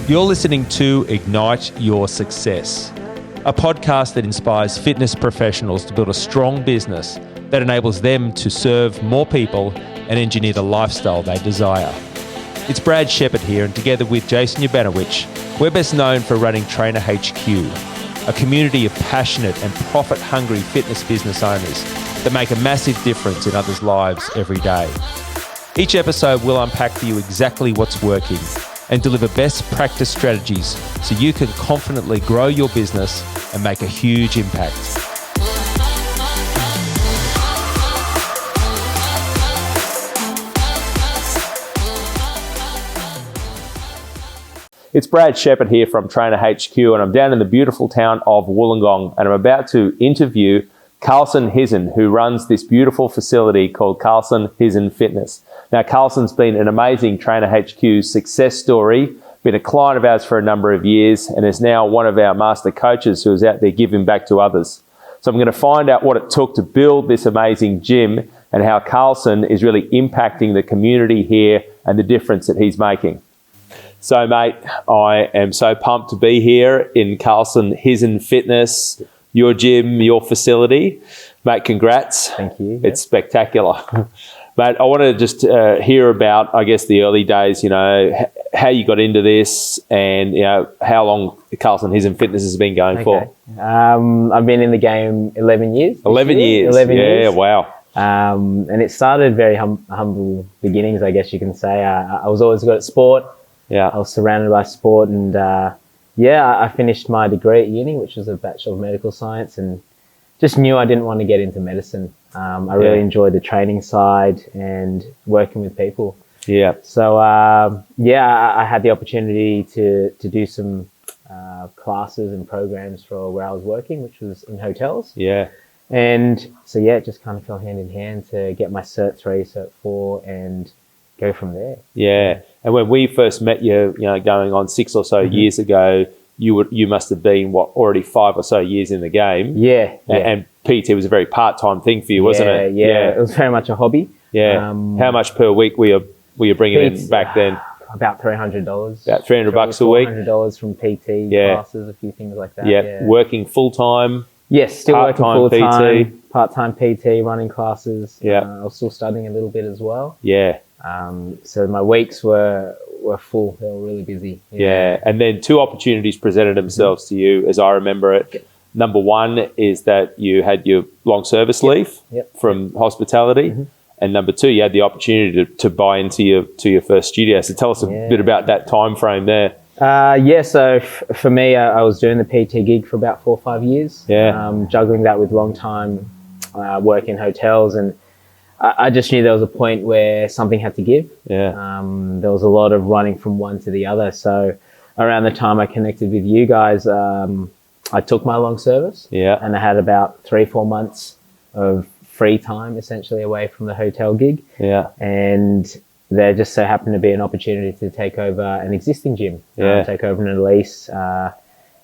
You're listening to Ignite Your Success, a podcast that inspires fitness professionals to build a strong business that enables them to serve more people and engineer the lifestyle they desire. It's Brad Shepherd here, and together with Jason Ubanowicz, we're best known for running Trainer HQ, a community of passionate and profit-hungry fitness business owners that make a massive difference in others' lives every day. Each episode will unpack for you exactly what's working and deliver best practice strategies so you can confidently grow your business and make a huge impact. It's Brad Shepherd here from Trainer HQ, and I'm down in the beautiful town of Wollongong, and I'm about to interview Carlson Hizon, who runs this beautiful facility called Carlson Hizon Fitness. Now, Carlson's been an amazing Trainer HQ success story, been a client of ours for a number of years, and is now one of our master coaches who is out there giving back to others. So I'm going to find out what it took to build this amazing gym and how Carlson is really impacting the community here and the difference that he's making. So, mate, I am so pumped to be here in Carlson Hizon Fitness, your gym, your facility. Mate, congrats. Thank you. It's spectacular. Mate, I want to just hear about, I guess, the early days, how you got into this and, how long Carlson Hizon Fitness has been going for. I've been in the game 11 years. 11 years. Yeah, wow. And it started very humble beginnings, I guess you can say. I was always good at sport. Yeah, I was surrounded by sport, and I finished my degree at uni, which was a Bachelor of Medical Science, and just knew I didn't want to get into medicine. I really enjoyed the training side and working with people. Yeah. So I had the opportunity to do some classes and programs for where I was working, which was in hotels. Yeah. And so it just kind of fell hand in hand to get my Cert 3, Cert 4, and go from there. Yeah. And when we first met you, going on 6 or so years ago, you must have been already 5 or so years in the game. Yeah. And PT was a very part-time thing for you, wasn't it? Yeah. It was very much a hobby. Yeah. How much per week were you bringing in back then? About $300. About $300 a week. $400 from PT classes, a few things like that. Yeah. Working full-time. Yes, still working full-time. PT. Part-time PT, running classes. Yeah. I was still studying a little bit as well. Yeah. So my weeks were full. They were really busy. Yeah. And then 2 opportunities presented themselves to you, as I remember it. Number 1 is that you had your long service leave from hospitality. And number 2, you had the opportunity to buy into your first studio. So tell us a bit about that time frame there. So for me, I was doing the PT gig for about 4 or 5 years. Yeah. Juggling that with long time work in hotels, and I just knew there was a point where something had to give. Yeah. There was a lot of running from one to the other. So around the time I connected with you guys, I took my long service. Yeah. And I had about 3-4 months of free time essentially away from the hotel gig. Yeah. And there just so happened to be an opportunity to take over an existing gym. Take over a lease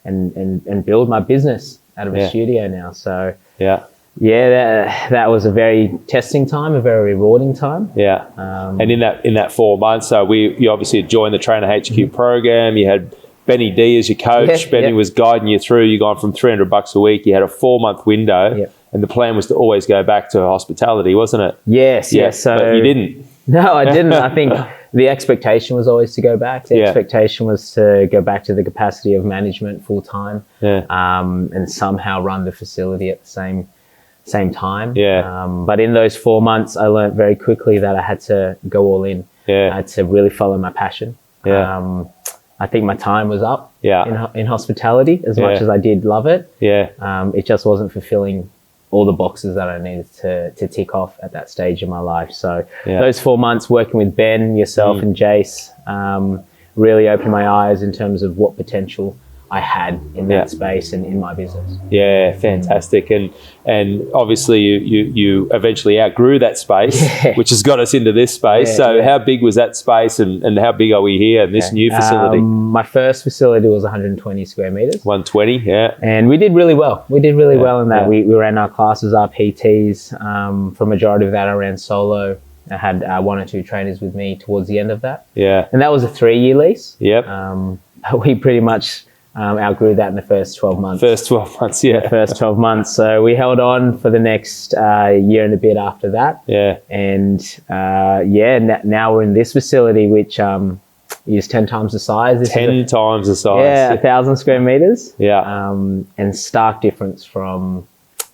and build my business out of a studio now. So that was a very testing time, a very rewarding time. Yeah. And in that 4 months, so you obviously had joined the Trainer HQ program. You had Benny D as your coach. Benny was guiding you through. You gone from $300 a week. You had a 4-month window, and the plan was to always go back to hospitality, wasn't it? Yes. So but you didn't. No, I didn't. I think the expectation was always to go back. The expectation was to go back to the capacity of management full time, and somehow run the facility at the same time. But in those 4 months, I learned very quickly that I had to go all in. I had to really follow my passion. I think my time was up in hospitality as much as I did love it. It just wasn't fulfilling all the boxes that I needed to tick off at that stage in my life. So those 4 months working with Ben, yourself and Jace really opened my eyes in terms of what potential I had in that space and in my business. Yeah, fantastic. And obviously you eventually outgrew that space, which has got us into this space. How big was that space and how big are we here in this new facility? My first facility was 120 square meters. 120, And we did really well. We did really well in that. We ran our classes, our PTs. For majority of that, I ran solo. I had 1 or 2 trainers with me towards the end of that. And that was a 3-year lease. we pretty much outgrew that in the first 12 months. First 12 months, yeah. First 12 months. So we held on for the next year and a bit after that. Yeah. And now we're in this facility, which is 10 times the size. 10 times the size. Yeah, 1,000 square meters. Yeah. And stark difference from,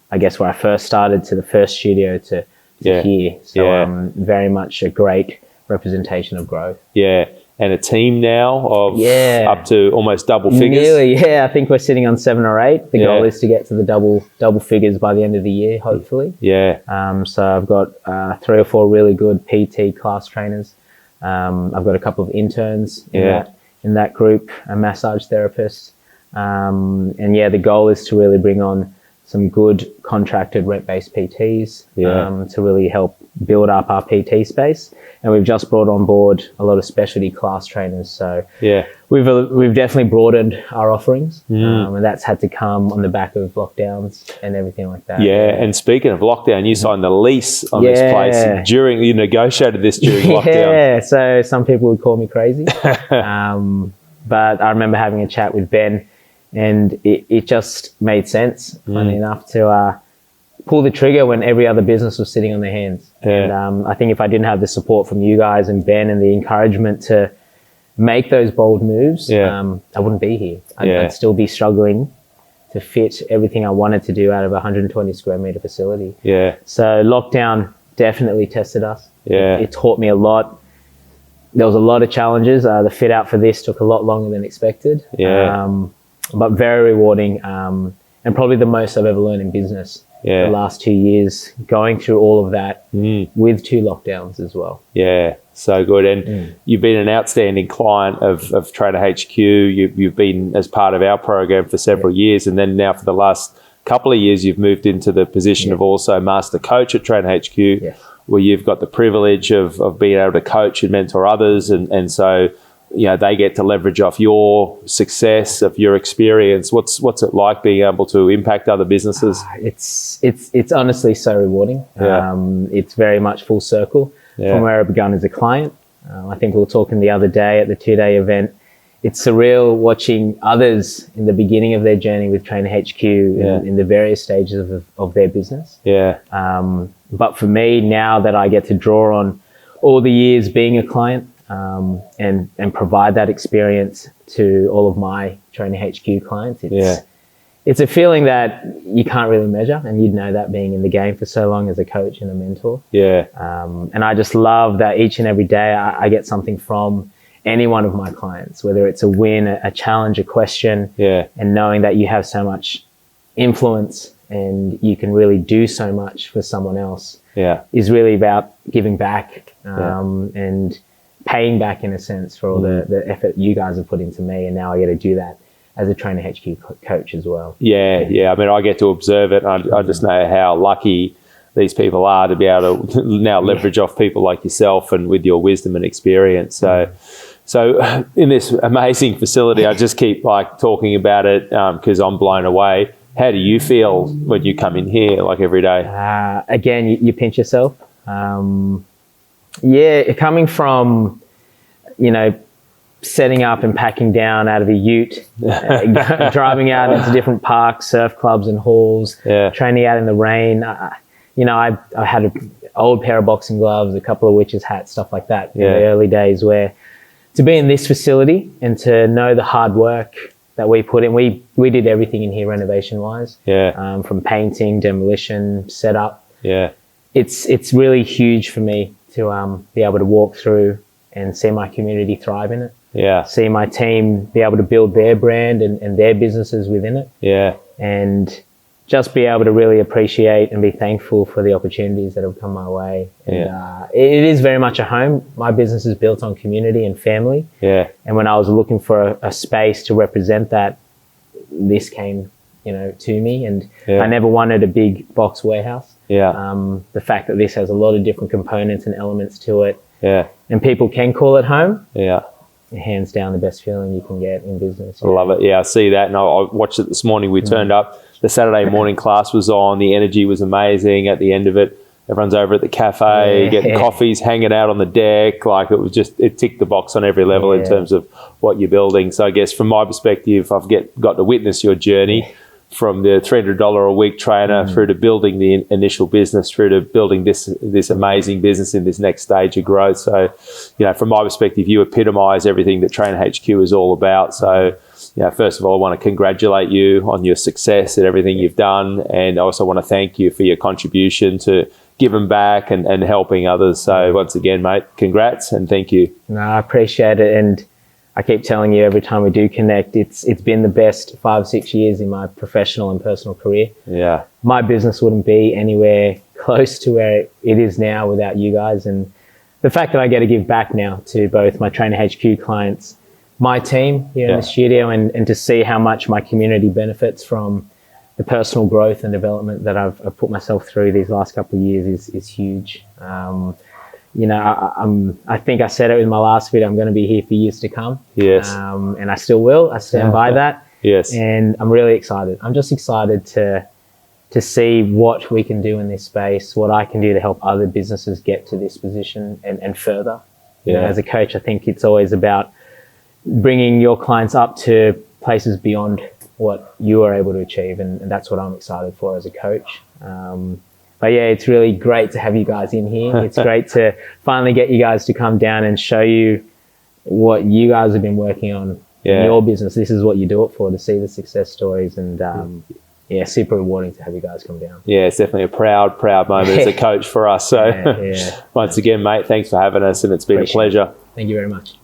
I guess, where I first started to the first studio to here. So very much a great representation of growth. Yeah. And a team now of up to almost double figures. Nearly, yeah. I think we're sitting on 7 or 8. The goal is to get to the double figures by the end of the year, hopefully. Yeah. So I've got 3 or 4 really good PT class trainers. I've got a couple of interns in that group, a massage therapist. And the goal is to really bring on some good contracted rep-based PTs to really help build up our PT space. And we've just brought on board a lot of specialty class trainers. So we've definitely broadened our offerings, and that's had to come on the back of lockdowns and everything like that. Yeah, and speaking of lockdown, you signed the lease on this place you negotiated this during lockdown. Yeah, so some people would call me crazy. But I remember having a chat with Ben, and it just made sense, funny enough, to pull the trigger when every other business was sitting on their hands. And I think if I didn't have the support from you guys and Ben and the encouragement to make those bold moves, I wouldn't be here. I'd still be struggling to fit everything I wanted to do out of a 120 square meter facility. Yeah. So lockdown definitely tested us. Yeah. It taught me a lot. There was a lot of challenges. The fit out for this took a lot longer than expected. Yeah. But very rewarding, and probably the most I've ever learned in business. The last 2 years, going through all of that with 2 lockdowns as well. Yeah, so good. And you've been an outstanding client of Trainer HQ. You've been as part of our program for several years, and then now for the last couple of years, you've moved into the position of also master coach at Trainer HQ, where you've got the privilege of being able to coach and mentor others, and so they get to leverage off your success, of your experience. What's it like being able to impact other businesses? It's honestly so rewarding. It's very much full circle from where I began as a client. I think we were talking the other day at the 2-day event. It's surreal watching others in the beginning of their journey with Trainer HQ in the various stages of their business. But for me, now that I get to draw on all the years being a client, and provide that experience to all of my Trainer HQ clients. It's a feeling that you can't really measure, and you'd know that being in the game for so long as a coach and a mentor. And I just love that each and every day I get something from any one of my clients, whether it's a win, a challenge, a question, and knowing that you have so much influence and you can really do so much for someone else is really about giving back and paying back in a sense for all the effort you guys have put into me, and now I get to do that as a Trainer HQ coach as well. I mean, I get to observe it, and I just know how lucky these people are to be able to now leverage off people like yourself and with your wisdom and experience. So in this amazing facility, I just keep talking about it because I'm blown away. How do you feel when you come in here every day? Again, you pinch yourself. Coming from, setting up and packing down out of a ute, driving out into different parks, surf clubs and halls, training out in the rain. I had an old pair of boxing gloves, a couple of witches hats, stuff like that in the early days, where to be in this facility and to know the hard work that we put in. We did everything in here renovation-wise, from painting, demolition, setup. It's really huge for me to be able to walk through and see my community thrive in it. See my team be able to build their brand and their businesses within it. And just be able to really appreciate and be thankful for the opportunities that have come my way. And it is very much a home. My business is built on community and family. And when I was looking for a space to represent that, this came to me, and I never wanted a big box warehouse. The fact that this has a lot of different components and elements to it, and people can call it home, hands down the best feeling you can get in business. I love it. I see that, and I watched it this morning. We turned up, the Saturday morning class was on, the energy was amazing at the end of it. everyone's over at the cafe, getting coffees, hanging out on the deck. Like it ticked the box on every level in terms of what you're building. So I guess from my perspective, I've got to witness your journey from the $300 a week trainer through to building the initial business, through to building this amazing business in this next stage of growth. So, from my perspective, you epitomise everything that Trainer HQ is all about. So, first of all, I want to congratulate you on your success and everything you've done. And I also want to thank you for your contribution to giving back and helping others. So once again, mate, congrats and thank you. No, I appreciate it. And I keep telling you every time we do connect, it's been the best 5-6 years in my professional and personal career. Yeah. My business wouldn't be anywhere close to where it is now without you guys. And the fact that I get to give back now to both my Trainer HQ clients, my team here in the studio, and to see how much my community benefits from the personal growth and development that I've put myself through these last couple of years is huge. I think I said it in my last video, I'm going to be here for years to come. Yes. And I still will. I stand by that. Yes. And I'm really excited. I'm just excited to see what we can do in this space, what I can do to help other businesses get to this position and further. As a coach, I think it's always about bringing your clients up to places beyond what you are able to achieve. And that's what I'm excited for as a coach. But yeah, it's really great to have you guys in here. It's great to finally get you guys to come down and show you what you guys have been working on in your business. This is what you do it for, to see the success stories. And super rewarding to have you guys come down. Yeah, it's definitely a proud moment as a coach for us. So once again, mate, thanks for having us, and it's been a pleasure. Thank you very much.